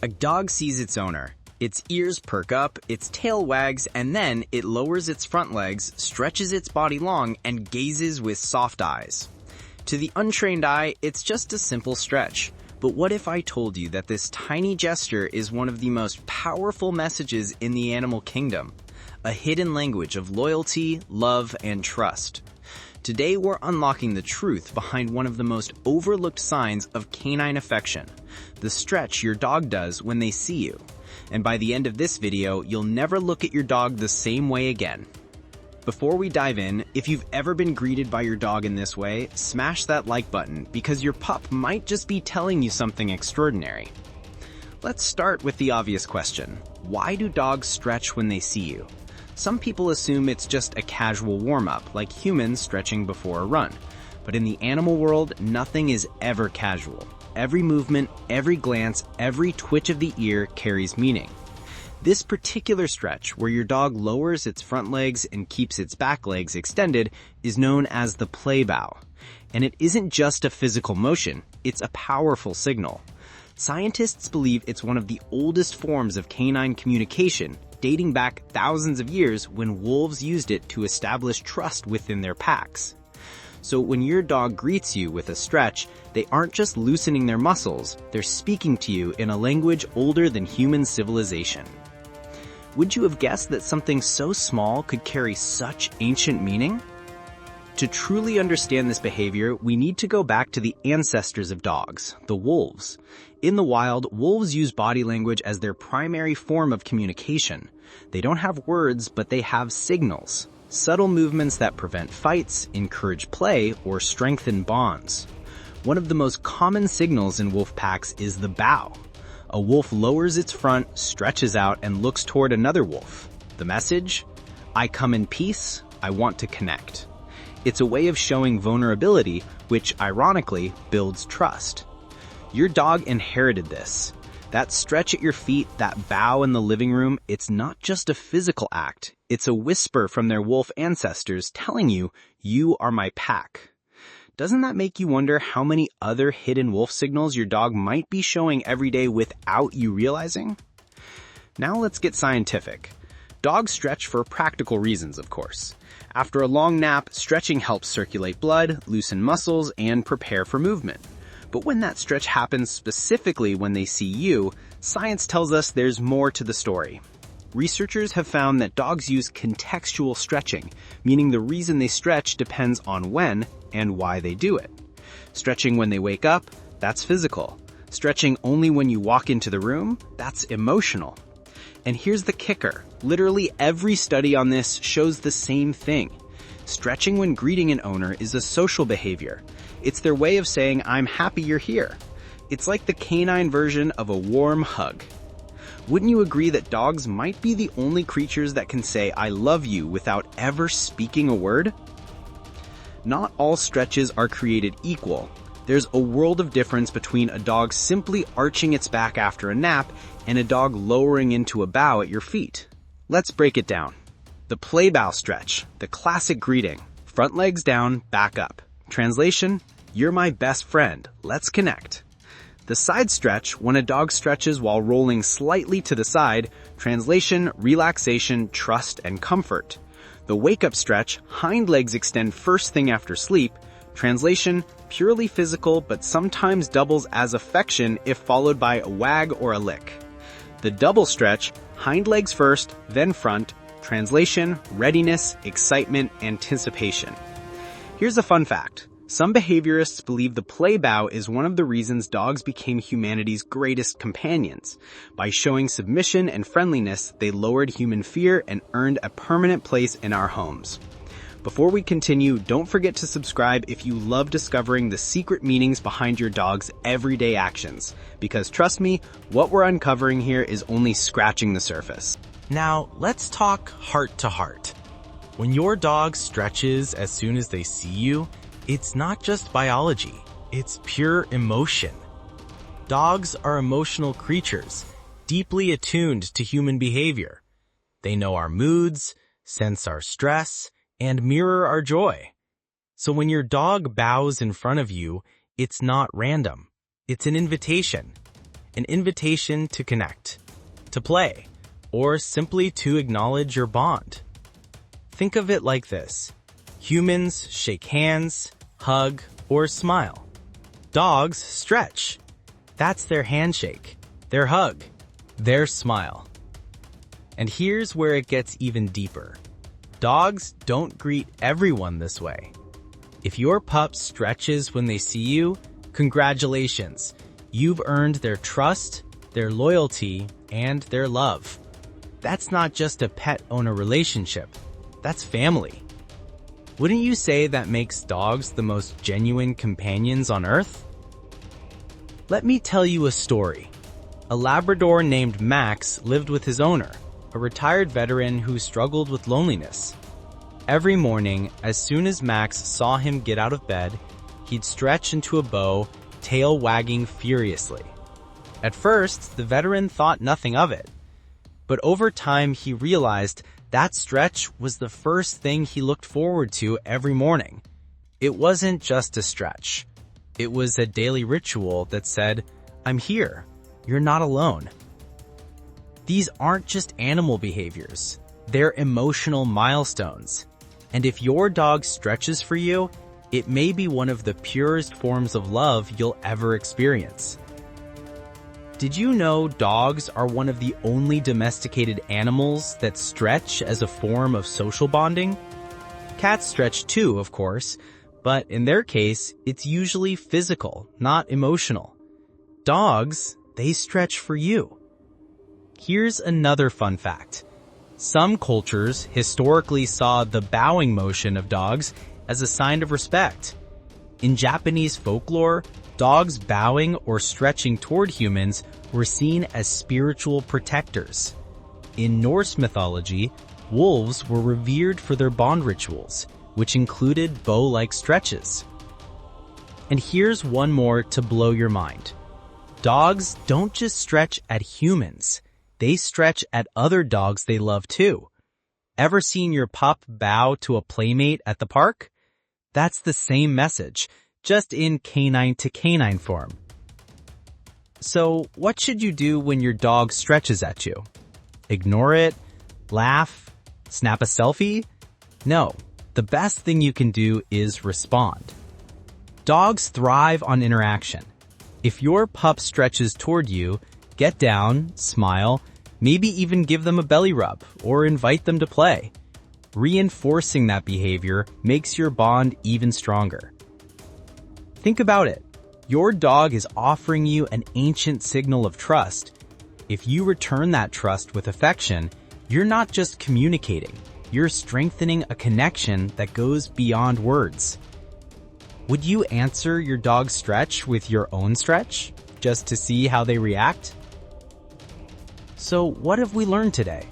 A dog sees its owner. Its ears perk up, its tail wags, and then it lowers its front legs, stretches its body long, and gazes with soft eyes. To the untrained eye, it's just a simple stretch. But what if I told you that this tiny gesture is one of the most powerful messages in the animal kingdom? A hidden language of loyalty, love, and trust. Today we're unlocking the truth behind one of the most overlooked signs of canine affection, the stretch your dog does when they see you. And by the end of this video, you'll never look at your dog the same way again. Before we dive in, if you've ever been greeted by your dog in this way, smash that like button because your pup might just be telling you something extraordinary. Let's start with the obvious question. Why do dogs stretch when they see you? Some people assume it's just a casual warm-up, like humans stretching before a run. But in the animal world, nothing is ever casual. Every movement, every glance, every twitch of the ear carries meaning. This particular stretch, where your dog lowers its front legs and keeps its back legs extended, is known as the play bow. And it isn't just a physical motion, it's a powerful signal. Scientists believe it's one of the oldest forms of canine communication, dating back thousands of years when wolves used it to establish trust within their packs. So when your dog greets you with a stretch, they aren't just loosening their muscles, they're speaking to you in a language older than human civilization. Would you have guessed that something so small could carry such ancient meaning? To truly understand this behavior, we need to go back to the ancestors of dogs, the wolves. In the wild, wolves use body language as their primary form of communication. They don't have words, but they have signals. Subtle movements that prevent fights, encourage play, or strengthen bonds. One of the most common signals in wolf packs is the bow. A wolf lowers its front, stretches out, and looks toward another wolf. The message? I come in peace, I want to connect. It's a way of showing vulnerability, which, ironically, builds trust. Your dog inherited this. That stretch at your feet, that bow in the living room, it's not just a physical act. It's a whisper from their wolf ancestors telling you, you are my pack. Doesn't that make you wonder how many other hidden wolf signals your dog might be showing every day without you realizing? Now let's get scientific. Dogs stretch for practical reasons, of course. After a long nap, stretching helps circulate blood, loosen muscles, and prepare for movement. But when that stretch happens specifically when they see you, science tells us there's more to the story. Researchers have found that dogs use contextual stretching, meaning the reason they stretch depends on when and why they do it. Stretching when they wake up, that's physical. Stretching only when you walk into the room, that's emotional. And here's the kicker. Literally every study on this shows the same thing. Stretching when greeting an owner is a social behavior. It's their way of saying, I'm happy you're here. It's like the canine version of a warm hug. Wouldn't you agree that dogs might be the only creatures that can say, I love you without ever speaking a word? Not all stretches are created equal. There's a world of difference between a dog simply arching its back after a nap and a dog lowering into a bow at your feet. Let's break it down. The play bow stretch, the classic greeting. Front legs down, back up. Translation, you're my best friend, let's connect. The side stretch, when a dog stretches while rolling slightly to the side. Translation, relaxation, trust, and comfort. The wake-up stretch, hind legs extend first thing after sleep. Translation, purely physical but sometimes doubles as affection if followed by a wag or a lick. The double stretch, hind legs first, then front. Translation, readiness, excitement, anticipation. Here's a fun fact. Some behaviorists believe the play bow is one of the reasons dogs became humanity's greatest companions. By showing submission and friendliness, they lowered human fear and earned a permanent place in our homes. Before we continue, don't forget to subscribe if you love discovering the secret meanings behind your dog's everyday actions. Because trust me, what we're uncovering here is only scratching the surface. Now, let's talk heart to heart. When your dog stretches as soon as they see you, it's not just biology, it's pure emotion. Dogs are emotional creatures, deeply attuned to human behavior. They know our moods, sense our stress, and mirror our joy. So when your dog bows in front of you, it's not random. It's an invitation an invitation to connect, to play, or simply to acknowledge your bond. Think of it like this. Humans shake hands, hug, or smile. Dogs stretch. That's their handshake, their hug, their smile. And here's where it gets even deeper. Dogs don't greet everyone this way. If your pup stretches when they see you, congratulations. You've earned their trust, their loyalty, and their love. That's not just a pet-owner relationship. That's family. Wouldn't you say that makes dogs the most genuine companions on Earth? Let me tell you a story. A Labrador named Max lived with his owner, a retired veteran who struggled with loneliness. Every morning, as soon as Max saw him get out of bed, he'd stretch into a bow, tail wagging furiously. At first, the veteran thought nothing of it. But over time, he realized that stretch was the first thing he looked forward to every morning. It wasn't just a stretch. It was a daily ritual that said, "I'm here. You're not alone." These aren't just animal behaviors. They're emotional milestones. And if your dog stretches for you, it may be one of the purest forms of love you'll ever experience. Did you know dogs are one of the only domesticated animals that stretch as a form of social bonding? Cats stretch too, of course, but in their case, it's usually physical, not emotional. Dogs, they stretch for you. Here's another fun fact. Some cultures historically saw the bowing motion of dogs as a sign of respect. In Japanese folklore, dogs bowing or stretching toward humans were seen as spiritual protectors. In Norse mythology, wolves were revered for their bond rituals, which included bow-like stretches. And here's one more to blow your mind. Dogs don't just stretch at humans. They stretch at other dogs they love too. Ever seen your pup bow to a playmate at the park? That's the same message, just in canine to canine form. So, what should you do when your dog stretches at you? Ignore it? Laugh? Snap a selfie? No, the best thing you can do is respond. Dogs thrive on interaction. If your pup stretches toward you, get down, smile, maybe even give them a belly rub or invite them to play. Reinforcing that behavior makes your bond even stronger. Think about it. Your dog is offering you an ancient signal of trust. If you return that trust with affection, you're not just communicating, you're strengthening a connection that goes beyond words. Would you answer your dog's stretch with your own stretch, just to see how they react? So what have we learned today?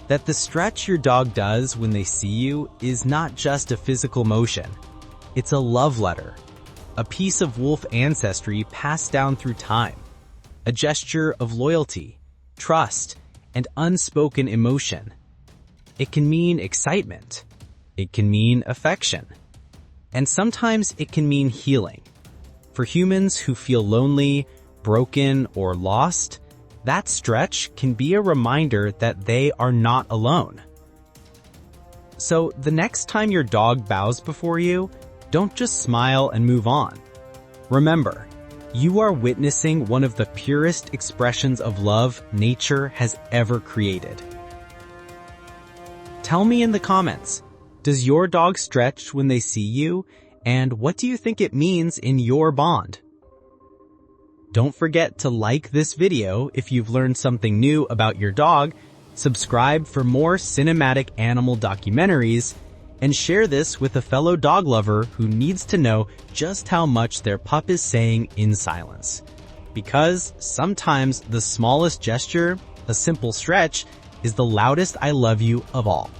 That the stretch your dog does when they see you is not just a physical motion. It's a love letter, a piece of wolf ancestry passed down through time, a gesture of loyalty, trust, and unspoken emotion. It can mean excitement. It can mean affection. And sometimes it can mean healing. For humans who feel lonely, broken, or lost, that stretch can be a reminder that they are not alone. So the next time your dog bows before you, don't just smile and move on. Remember, you are witnessing one of the purest expressions of love nature has ever created. Tell me in the comments, does your dog stretch when they see you? And what do you think it means in your bond? Don't forget to like this video if you've learned something new about your dog, subscribe for more cinematic animal documentaries, and share this with a fellow dog lover who needs to know just how much their pup is saying in silence. Because sometimes the smallest gesture, a simple stretch, is the loudest I love you of all.